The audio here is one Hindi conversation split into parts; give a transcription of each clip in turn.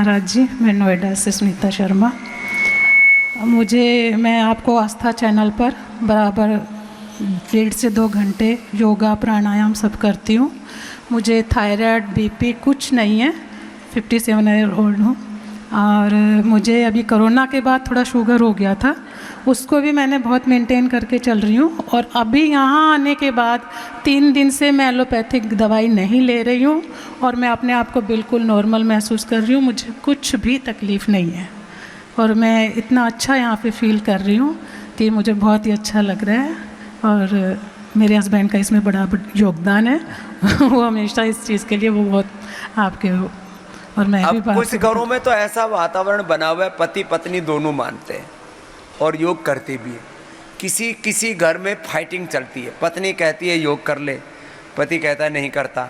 महाराज जी, मैं नोएडा से सुनीता शर्मा। मैं आपको आस्था चैनल पर बराबर 1.5 से 2 घंटे योगा प्राणायाम सब करती हूँ। मुझे थायराइड बीपी कुछ नहीं है, 57 ईयर ओल्ड हूँ। और मुझे अभी कोरोना के बाद थोड़ा शुगर हो गया था, उसको भी मैंने बहुत मेंटेन करके चल रही हूँ। और अभी यहाँ आने के बाद 3 दिन से मैं एलोपैथिक दवाई नहीं ले रही हूँ और मैं अपने आप को बिल्कुल नॉर्मल महसूस कर रही हूँ। मुझे कुछ भी तकलीफ़ नहीं है और मैं इतना अच्छा यहाँ पे फील कर रही हूँ कि मुझे बहुत ही अच्छा लग रहा है। और मेरे हस्बैंड का इसमें बड़ा योगदान है वो हमेशा इस चीज़ के लिए वो बहुत आपके हो। और मैं भी कुछ घरों में तो ऐसा वातावरण बना हुआ है, पति पत्नी दोनों मानते हैं और योग करते भी है। किसी घर में फाइटिंग चलती है, पत्नी कहती है योग कर ले, पति कहता है नहीं करता,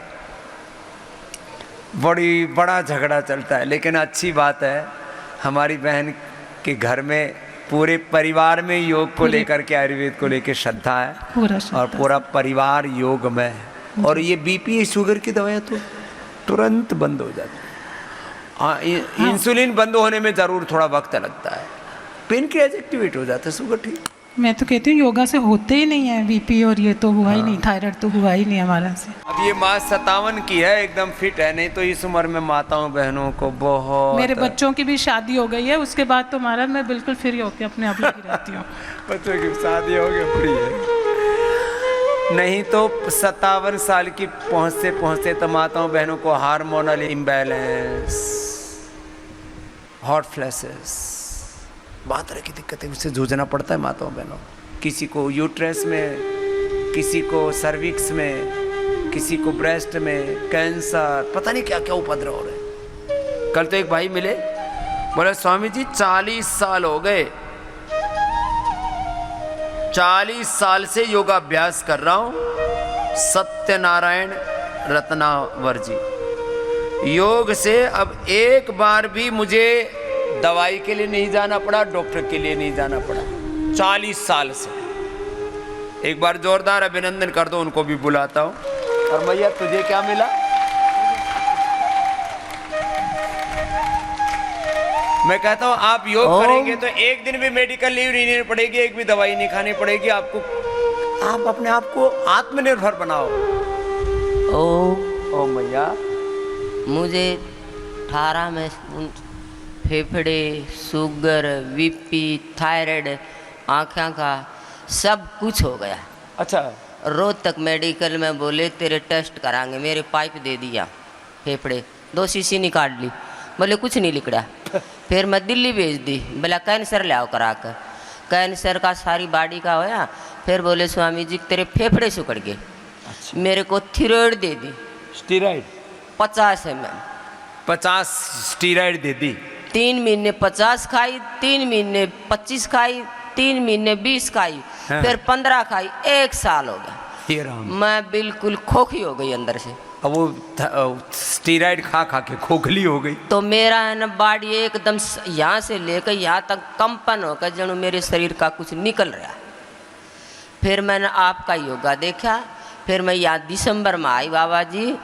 बड़ा झगड़ा चलता है। लेकिन अच्छी बात है हमारी बहन के घर में पूरे परिवार में योग को लेकर के, आयुर्वेद को लेकर श्रद्धा है और पूरा परिवार योग में है। और ये बीपी शुगर की दवाइयाँ तो तुरंत बंद हो जाती है। इंसुलिन बंद होने में ज़रूर थोड़ा वक्त लगता है, पेनक्रियाज एक्टिवेट हो जाता है, शुगर ठीक। मैं तो कहती हूँ योगा से होते ही नहीं है बीपी, और ये तो हुआ ही नहीं, थायराइड तो हुआ ही नहीं हमारा से। अब ये माँ 57 की है, एकदम फिट है, नहीं तो इस उम्र में माताओं बहनों को बहुत। मेरे बच्चों की भी शादी हो गई है, उसके बाद तो महाराज मैं बिल्कुल फ्री होकर अपने आप लगी रहती हूँ। बच्चों की शादी हो गई फ्री है, नहीं तो 57 साल की पहुँचते तो माताओं बहनों को हार्मोनल इम्बैलेंस, हॉट फ्लैशेस, बहुत तरह की दिक्कतें उससे जूझना पड़ता है माताओं बहनों। किसी को यूट्रस में, किसी को सर्विक्स में, किसी को ब्रेस्ट में, कैंसर, पता नहीं क्या क्या उपद्रव हो रहे। कल तो एक भाई मिले, बोले स्वामी जी 40 साल हो गए, 40 साल से योगाभ्यास कर रहा हूँ, सत्यनारायण रत्नावर जी। योग से अब एक बार भी मुझे दवाई के लिए नहीं जाना पड़ा, डॉक्टर के लिए नहीं जाना पड़ा, 40 साल से। एक बार जोरदार अभिनंदन कर दो, उनको भी बुलाता हूँ। और भैया तुझे क्या मिला? मैं कहता हूँ आप योग करेंगे तो एक दिन भी मेडिकल लीव नहीं लेनी पड़ेगी, एक भी दवाई नहीं खानी पड़ेगी आपको। आप अपने आप को आत्मनिर्भर बनाओ। ओ मैया, मुझे 18 में फेफड़े, शुगर, बीपी, थायराइड, आँखों का सब कुछ हो गया। अच्छा। रोज तक मेडिकल में बोले तेरे टेस्ट कराएंगे, मेरे पाइप दे दिया, फेफड़े 2 शीशी निकाल ली, बोले कुछ नहीं लिख रहा। फिर मैं दिल्ली भेज दी, बोला कैंसर ले आओ करा कर, कैंसर का सारी बॉडी का होया। फिर बोले स्वामी जी तेरे फेफड़े सुकड़ गए। अच्छा। मेरे को थायराइड दे दी, स्टीराइड 50 ml, 50 स्टीराइड दे दी। 3 महीने 50 खाई, 3 महीने 25 खाई, 3 महीने 20 खाई, हाँ। फिर 15 खाई, 1 साल हो गया। मैं बिल्कुल खोखी हो गई अंदर से। अब वो स्टीराइड खा खा के खोखली हो गई। तो मेरा है ना बॉडी एकदम यहाँ से लेकर यहाँ तक कंपन होकर जनो मेरे शरीर का कुछ निकल रहा। फिर मैंने आपका योगा देखा, फिर मैं यहाँ दिसंबर में आई बाबा जी,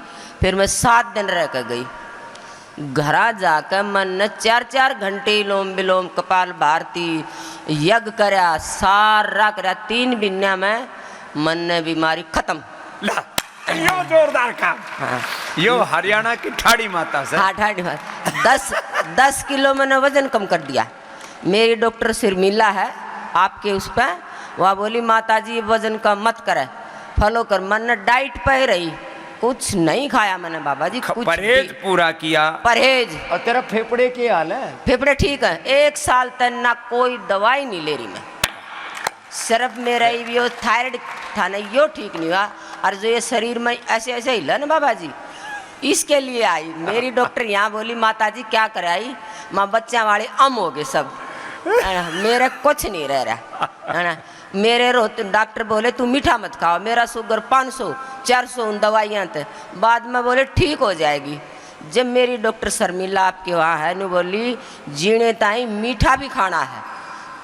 फिर मैं 7 दिन रह कर गई। घरा जाकर मन ने 4-4 घंटे लोम विलोम कपाल भारती यज्ञ करया, सारा करया, 3 महीने में मन ने बीमारी खत्म। यो जोरदार काम। हाँ। यो हरियाणा की ठाड़ी माता से। हाँ ठाड़ी माता। 10 किलो मैंने वजन कम कर दिया। मेरी डॉक्टर शर्मिला है आपके उस पर, वह बोली माता जी वजन कम मत करे, फॉलो कर। मन ने डाइट पे रही, कुछ नहीं खाया मैंने बाबा जी, कुछ परहेज पूरा किया। परहेज। और तेरा फेफड़े के हाल है? फेफड़े ठीक है, 1 साल तक ना कोई दवाई नहीं ले रही मैं, सिर्फ मेरा यो थायराइड था ना, यो ठीक नहीं हुआ। और जो ये शरीर में ऐसे ऐसे हिला ना बाबा जी, इसके लिए आई। मेरी डॉक्टर यहाँ बोली माता जी क्या कराई, माँ बच्चा वाले अम हो गए सब, मेरा कुछ नहीं रह रहा है ना। मेरे डॉक्टर बोले तू मीठा मत खाओ, मेरा शुगर 500-400 उन दवाइयाँ थे, बाद में बोले ठीक हो जाएगी। जब मेरी डॉक्टर शर्मिला आपके वहाँ है न बोली जीने ताई मीठा भी खाना है,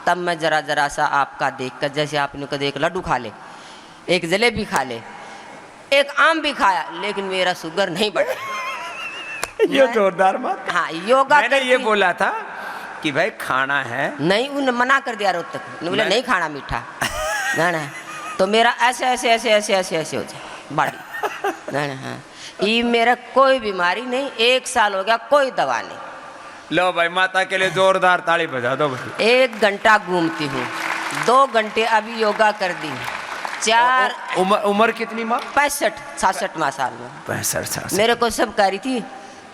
तब मैं जरा सा आपका देख कर, जैसे आपने कहा एक लड्डू खा ले, एक जलेबी खा ले, एक आम भी खाया, लेकिन मेरा शुगर नहीं बढ़ा। ये जोरदार बात। हाँ योगा मैंने ये बोला था कि भाई खाना है, नहीं उन्हें मना कर दिया रोज तक, बोले नहीं खाना मीठा ना ना, तो मेरा ऐसे ऐसे ऐसे ऐसे ऐसे ऐसे हो जाए बॉडी ना ना। हाँ ये मेरा कोई बीमारी नहीं, 1 साल हो गया कोई दवा नहीं। लो भाई माता के लिए जोरदार ताली बजा दो भाई। 1 घंटा घूमती हूँ, 2 घंटे अभी योगा कर दी, 4 उम्र कितनी माँ? 65-66 साल में। 65 मेरे को सब कह रही थी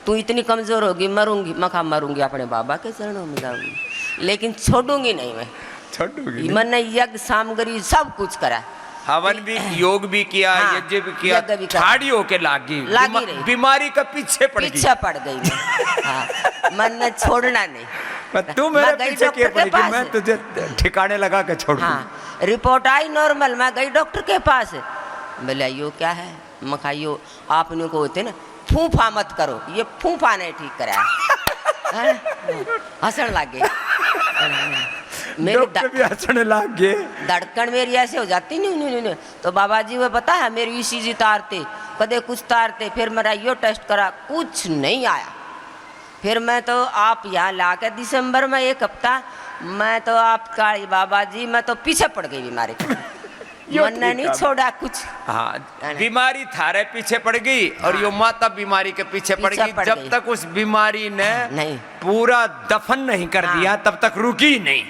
तू इतनी कमजोर होगी मरूंगी, मैं मरूंगी अपने बाबा के चरणों में जाऊंगी, लेकिन छोड़ूंगी नहीं मैं। छोड़ूंगी मैंने यज्ञ सामग्री सब कुछ करा, हवन भी, योग भी किया, हाँ, यज्ञ भी किया, यज्ञ भी करा। ठाड़ी होके लागी रही। बीमारी का पीछे पड़ गई। पीछे पड़ गई मैं। हाँ मैंने छोड़ना नहीं। तू मेरे मैं गई पीछे डॉक्टर क्यों के पड़ेगी? पास। मैं तुझे ठिकाने लगा के छोड़ दूं। हाँ रिपोर्ट आई नॉर्मल, मैं गई डॉक्टर के पास, बोले यो क्या है, मैं कहा यो आपने को होते ना फूफा मत करो, ये फूफा ने ठीक कराया। हंसने लगे, मेरी डॉक्टर भी हंसने लग गए। धड़कन मेरी ऐसे हो जाती नहीं। तो बाबा जी वो पता है मेरी ECG तारते, कदे कुछ तारते, फिर मेरा यो टेस्ट करा, कुछ नहीं आया। फिर मैं तो आप यहाँ ला के दिसंबर में 1 हफ्ता, मैं तो आपका बाबा जी मैं तो पीछे पड़ गई बीमारी के। मैंने नहीं छोड़ा कुछ। हाँ बीमारी थारे पीछे पड़ गई और यो माता बीमारी के पीछे पड़ गई। जब तक उस बीमारी ने नहीं पूरा दफन नहीं कर दिया तब तक रुकी नहीं।